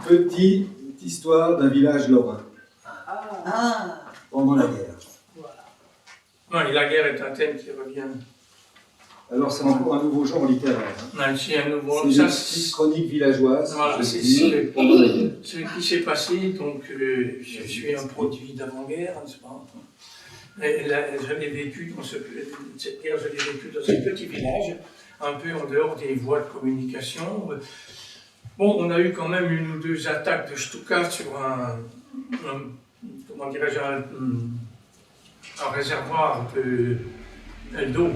Petite histoire d'un village lorrain. Ah. Pendant la guerre. Voilà. Non, et la guerre est un thème qui revient. Alors c'est encore un nouveau genre littéraire. Hein. C'est un nouveau. C'est une petite chronique villageoise. Voilà, c'est ce qui s'est passé. Donc, je suis un produit d'avant-guerre, n'est-ce pas? Et là, je l'ai vécu dans cette guerre, je l'ai vécu dans ce petit village, un peu en dehors des voies de communication. Bon, on a eu quand même une ou deux attaques de Stuttgart sur comment dirais-je, un réservoir d'eau.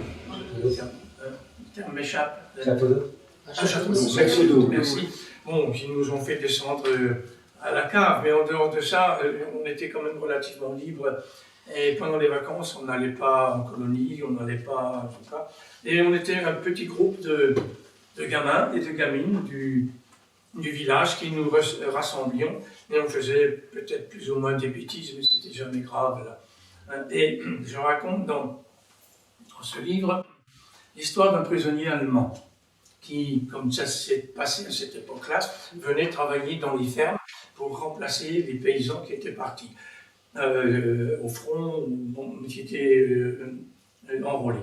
Le terme m'échappe. Château d'eau. Un château d'eau, merci. Bon, qui nous ont fait descendre à la cave, mais en dehors de ça, on était quand même relativement libre. Et pendant les vacances, on n'allait pas en colonie, on n'allait pas, tout ça. Et on était un petit groupe de gamins et de gamines du village qui nous rassemblions. Et on faisait peut-être plus ou moins des bêtises, mais c'était jamais grave. Là. Et je raconte dans ce livre l'histoire d'un prisonnier allemand qui, comme ça s'est passé à cette époque-là, venait travailler dans les fermes pour remplacer les paysans qui étaient partis au front, qui étaient enrôlés.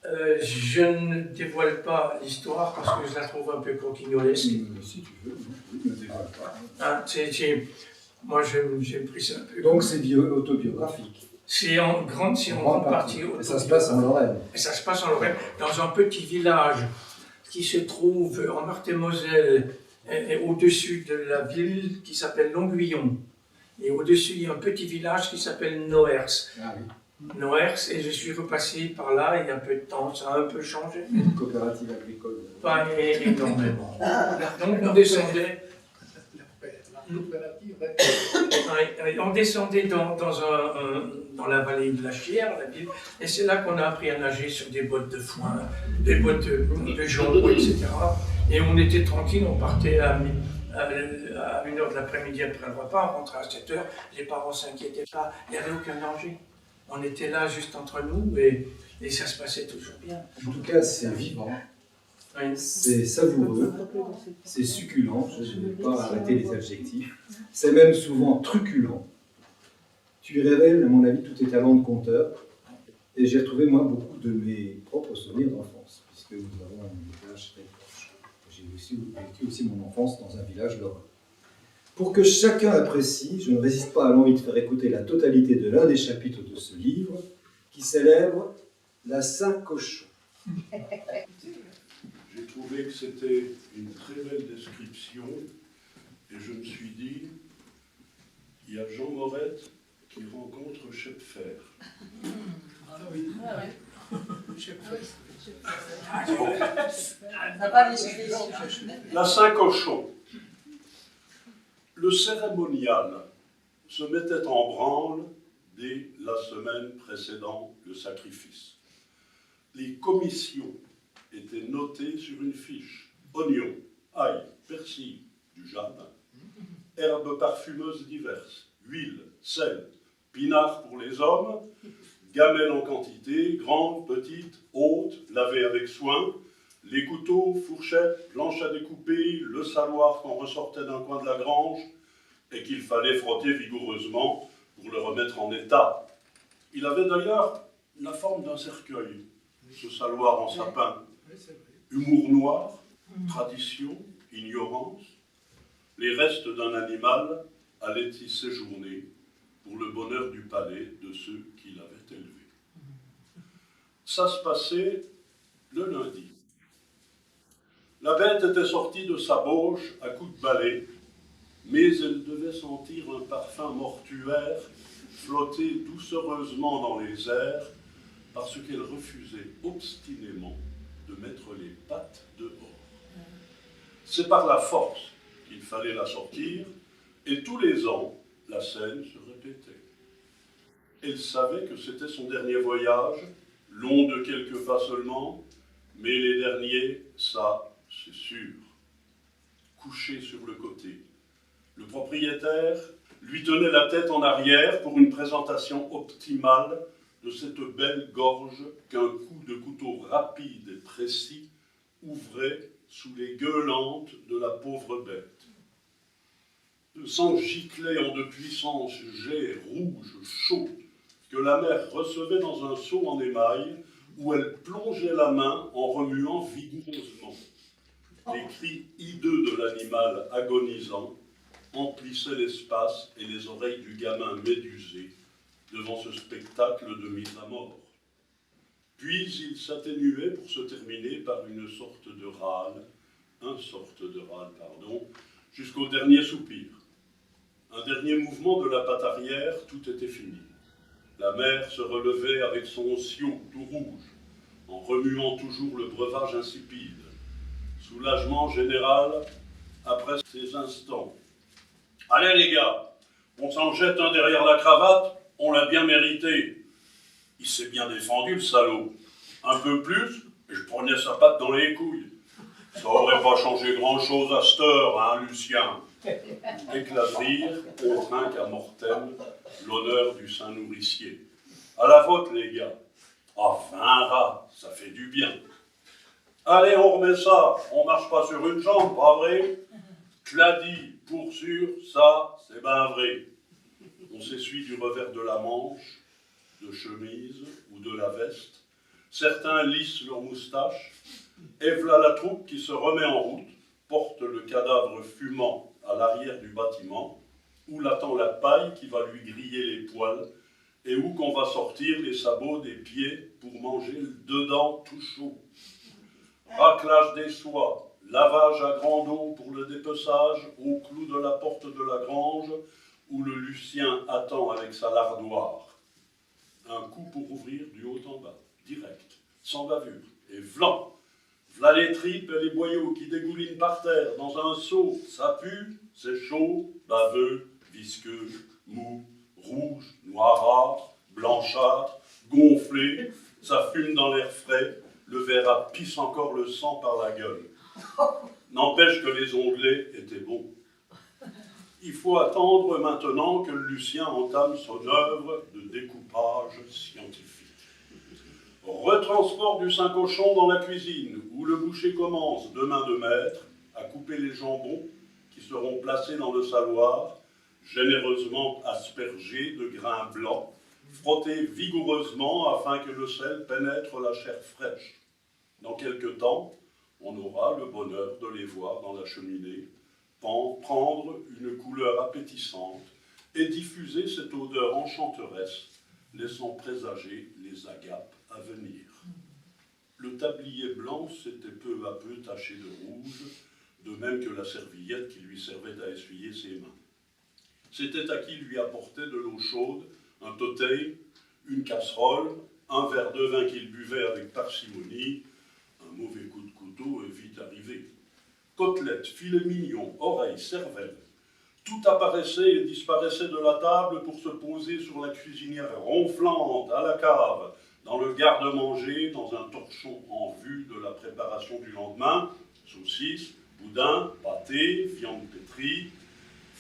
Je ne dévoile pas l'histoire parce que je la trouve un peu croquignolesque. Si tu veux, ne dévoile pas. Hein, moi, j'ai pris ça un peu. Donc c'est autobiographique. C'est en grande partie autobiographique. Et ça se passe en Lorraine. Et ça se passe en Lorraine, dans un petit village qui se trouve en Meurthe-et-Moselle, au-dessus de la ville qui s'appelle Longuillon. Et au-dessus, il y a un petit village qui s'appelle Noers. Ah oui. Noers, et je suis repassé par là il y a un peu de temps, ça a un peu changé. Une coopérative agricole. Pas énormément. Donc on descendait. On descendait dans la vallée de la Chière, la ville, et c'est là qu'on a appris à nager sur des bottes de foin, des bottes de jonc, etc. Et on était tranquille, on partait à 1h de l'après-midi après le repas, on rentrait à 7h, les parents ne s'inquiétaient pas, il n'y avait aucun danger. On était là juste entre nous et ça se passait toujours bien. En tout cas, c'est vivant, Oui. c'est savoureux, c'est succulent, je ne vais pas arrêter les adjectifs, c'est même souvent truculent. Tu y révèles, à mon avis, tous tes talents de conteur, et j'ai retrouvé, moi, beaucoup de mes propres souvenirs d'enfance, puisque nous avons un village très proche. J'ai vécu aussi mon enfance dans un village lorrain. Pour que chacun apprécie, je ne résiste pas à l'envie de faire écouter la totalité de l'un des chapitres de ce livre, qui célèbre la Saint-Cochon. J'ai trouvé que c'était une très belle description, et je me suis dit, il y a Jean Morette qui rencontre Schepfer. Ah oui. Ça va les La Saint-Cochon. Le cérémonial se mettait en branle dès la semaine précédant le sacrifice. Les commissions étaient notées sur une fiche. Oignons, ail, persil, du jardin, herbes parfumeuses diverses, huile, sel, pinard pour les hommes, gamelles en quantité, grandes, petites, hautes, lavées avec soin, les couteaux, fourchettes, planches à découper, le saloir qu'on ressortait d'un coin de la grange et qu'il fallait frotter vigoureusement pour le remettre en état. Il avait d'ailleurs la forme d'un cercueil, ce saloir en sapin. Humour noir, tradition, ignorance, les restes d'un animal allaient y séjourner pour le bonheur du palais de ceux qui l'avaient élevé. Ça se passait le lundi. La bête était sortie de sa bauche à coups de balai, mais elle devait sentir un parfum mortuaire flotter doucereusement dans les airs parce qu'elle refusait obstinément de mettre les pattes dehors. C'est par la force qu'il fallait la sortir, et tous les ans, la scène se répétait. Elle savait que c'était son dernier voyage, long de quelques pas seulement, mais les derniers, ça, c'est sûr. Couché sur le côté. Le propriétaire lui tenait la tête en arrière pour une présentation optimale de cette belle gorge qu'un coup de couteau rapide et précis ouvrait sous les gueulantes de la pauvre bête. Le sang giclait en de puissants jets rouges, chauds, que la mère recevait dans un seau en émail, où elle plongeait la main en remuant vigoureusement. Les cris hideux de l'animal agonisant emplissaient l'espace et les oreilles du gamin médusé devant ce spectacle de mise à mort. Puis il s'atténuait pour se terminer par une sorte de râle, jusqu'au dernier soupir. Un dernier mouvement de la patte arrière, tout était fini. La mère se relevait avec son ciot tout rouge, en remuant toujours le breuvage insipide. Soulagement général après ces instants. « Allez les gars, on s'en jette un derrière la cravate, on l'a bien mérité. Il s'est bien défendu le salaud. Un peu plus, et je prenais sa patte dans les couilles. Ça aurait pas changé grand-chose à cette heure, hein, Lucien ?» Éclat de rire, contraint qu'à Mortem, l'honneur du saint nourricier. « À la vôtre, les gars. Ah, 20 rats, ça fait du bien. Allez, on remet ça, on marche pas sur une jambe, pas vrai? Cladi, pour sûr, ça, c'est ben vrai. » On s'essuie du revers de la manche, de chemise ou de la veste. Certains lissent leurs moustaches. Et voilà la troupe qui se remet en route, porte le cadavre fumant à l'arrière du bâtiment, où l'attend la paille qui va lui griller les poils, et où qu'on va sortir les sabots des pieds pour manger le dedans tout chaud. Raclage des soies, lavage à grande eau pour le dépeçage au clou de la porte de la grange, où le Lucien attend avec sa lardoire. Un coup pour ouvrir du haut en bas, direct, sans bavure, et vlan. V'là les tripes et les boyaux qui dégoulinent par terre dans un seau. Ça pue, c'est chaud, baveux, visqueux, mou, rouge, noirâtre, blanchâtre, gonflé. Ça fume dans l'air frais, le verre à pisse encore le sang par la gueule. N'empêche que les onglets étaient bons. Il faut attendre maintenant que Lucien entame son œuvre de découpage scientifique. Retransport du Saint-Cochon dans la cuisine, où le boucher commence, de main de maître, à couper les jambons qui seront placés dans le saloir, généreusement aspergés de grains blancs, frottés vigoureusement afin que le sel pénètre la chair fraîche. Dans quelque temps, on aura le bonheur de les voir dans la cheminée, prendre une couleur appétissante et diffuser cette odeur enchanteresse, laissant présager les agapes à venir. Le tablier blanc s'était peu à peu taché de rouge, de même que la serviette qui lui servait à essuyer ses mains. C'était à qui lui apportait de l'eau chaude, un totei, une casserole, un verre de vin qu'il buvait avec parcimonie. Un mauvais coup de couteau est vite arrivé. Côtelettes, filets mignons, oreilles, cervelle. Tout apparaissait et disparaissait de la table pour se poser sur la cuisinière ronflante, à la cave, dans le garde-manger, dans un torchon en vue de la préparation du lendemain. Saucisses, boudin, pâté, viande pétrie,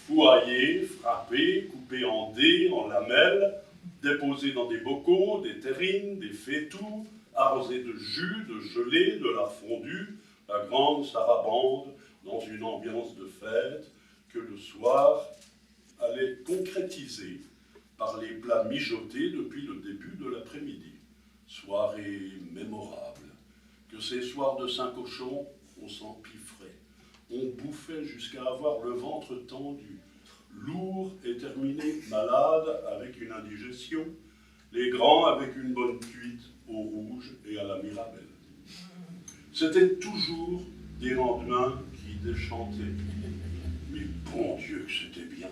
fouaillé, frappé, coupé en dés, en lamelles, déposé dans des bocaux, des terrines, des fétous, arrosé de jus, de gelée, de lard fondu, la grande sarabande dans une ambiance de fête que le soir allait concrétiser par les plats mijotés depuis le début de l'après-midi. Soirée mémorable, que ces soirs de Saint-Cochon, on s'empiffrait, on bouffait jusqu'à avoir le ventre tendu, lourd et terminé malade avec une indigestion, les grands avec une bonne cuite au rouge et à la mirabelle. C'était toujours des lendemains qui déchantaient. Mais bon Dieu que c'était bien.